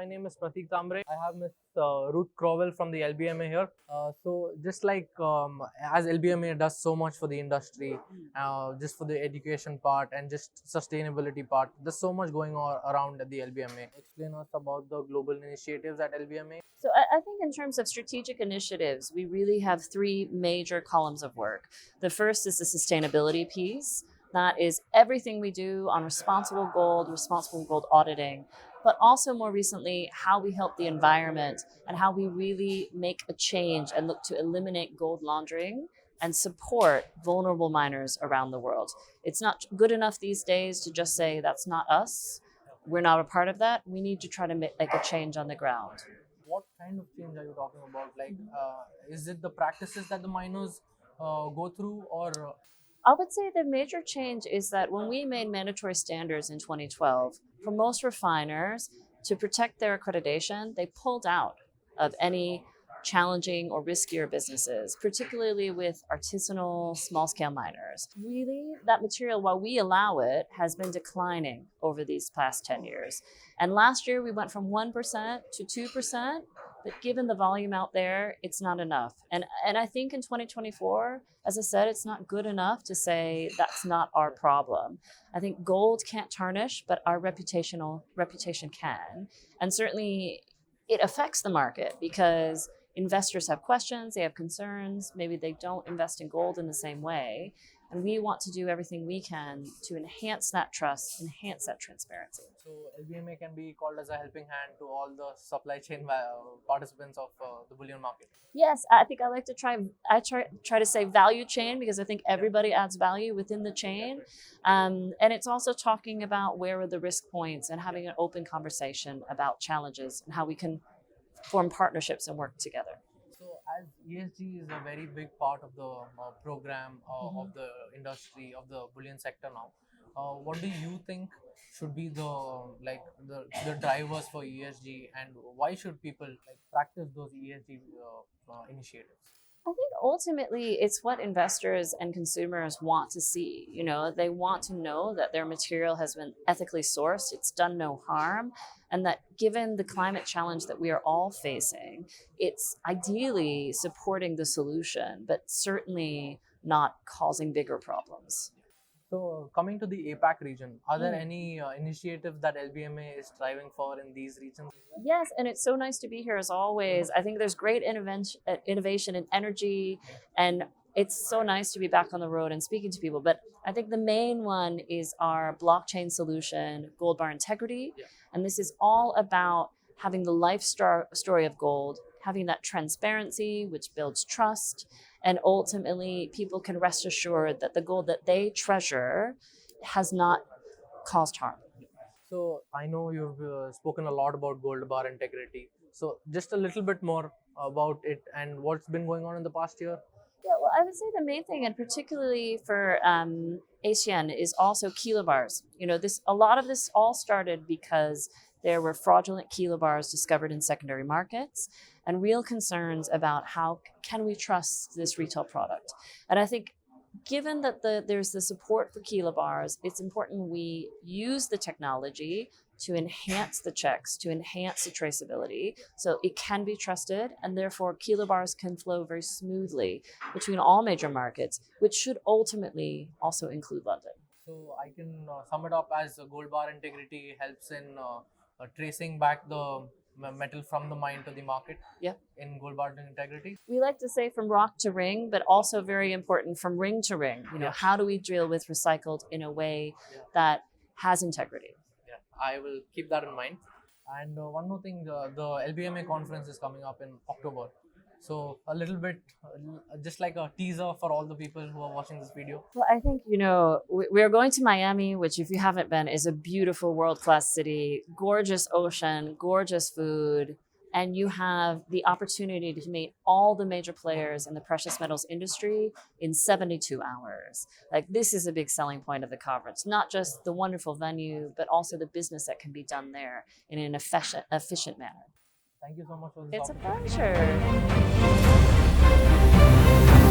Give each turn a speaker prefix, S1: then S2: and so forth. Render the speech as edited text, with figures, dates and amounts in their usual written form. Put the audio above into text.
S1: my name is Pratik Tambre. I have Miss Ruth Crowell from the LBMA here. So just like as LBMA does so much for the industry, just for the education part and just sustainability part, there's so much going on around at the LBMA. Explain us about the global initiatives at LBMA.
S2: So I think in terms of strategic initiatives, we really have three major columns of work. The first is the sustainability piece. That is everything we do on responsible gold auditing, but also more recently, how we help the environment and how we really make a change and look to eliminate gold laundering and support vulnerable miners around the world. It's not good enough these days to just say that's not us. We're not a part of that. We need to try to make a change on the ground.
S1: What kind of change are you talking about? Like, is it the practices that the miners go through, or
S2: I would say the major change is that when we made mandatory standards in 2012, for most refiners, to protect their accreditation, they pulled out of any challenging or riskier businesses, particularly with artisanal small-scale miners. Really, that material, while we allow it, has been declining over these past 10 years. And last year, we went from 1% to 2%, but given the volume out there, it's not enough. And I think in 2024, as I said, it's not good enough to say that's not our problem. I think gold can't tarnish, but our reputation can. And certainly it affects the market because investors have questions, they have concerns, maybe they don't invest in gold in the same way. And we want to do everything we can to enhance that trust, enhance that transparency.
S1: so LBMA can be called as a helping hand to all the supply chain participants of the bullion market?
S2: Yes, I think I like to try to say value chain because I think everybody adds value within the chain. And it's also talking about where are the risk points and having an open conversation about challenges and how we can form partnerships and work together.
S1: So, as ESG is a very big part of the program of the industry of the bullion sector now, what do you think should be the drivers for ESG, and why should people practice those ESG initiatives?
S2: I think ultimately it's what investors and consumers want to see. You know, they want to know that their material has been ethically sourced, it's done no harm, and that given the climate challenge that we are all facing, it's ideally supporting the solution, but certainly not causing bigger problems.
S1: So, coming to the APAC region, are there any initiatives that LBMA is striving for in these regions?
S2: Yes, and it's so nice to be here as always. I think there's great innovation in energy, and it's so nice to be back on the road and speaking to people. But I think the main one is our blockchain solution, Gold Bar Integrity.
S1: Yeah.
S2: And this is all about having the life story of gold, having that transparency, which builds trust. And ultimately, people can rest assured that the gold that they treasure has not caused harm.
S1: So I know you've spoken a lot about Gold Bar Integrity. So just a little bit more about it and what's been going on in the past year.
S2: Yeah, well, I would say the main thing, and particularly for ASEAN, is also kilobars. You know, a lot of this all started because there were fraudulent kilobars discovered in secondary markets and real concerns about how can we trust this retail product. And I think given that there's the support for kilobars, it's important we use the technology to enhance the checks, to enhance the traceability, so it can be trusted, and therefore kilobars can flow very smoothly between all major markets, which should ultimately also include London.
S1: So I can sum it up as Gold Bar Integrity helps in tracing back the metal from the mine to the market.
S2: Yeah.
S1: In Gold Bar Integrity.
S2: We like to say from rock to ring, but also very important from ring to ring. You know, how do we deal with recycled in a way that has integrity?
S1: Yeah, I will keep that in mind. And one more thing, the LBMA conference is coming up in October. So a little bit, just like a teaser for all the people who are watching this video.
S2: Well, I think, you know, we're going to Miami, which if you haven't been, is a beautiful world-class city, gorgeous ocean, gorgeous food, and you have the opportunity to meet all the major players in the precious metals industry in 72 hours. Like, this is a big selling point of the conference, not just the wonderful venue, but also the business that can be done there in an efficient manner.
S1: Thank you so much for this
S2: It's a
S1: opportunity.
S2: pleasure.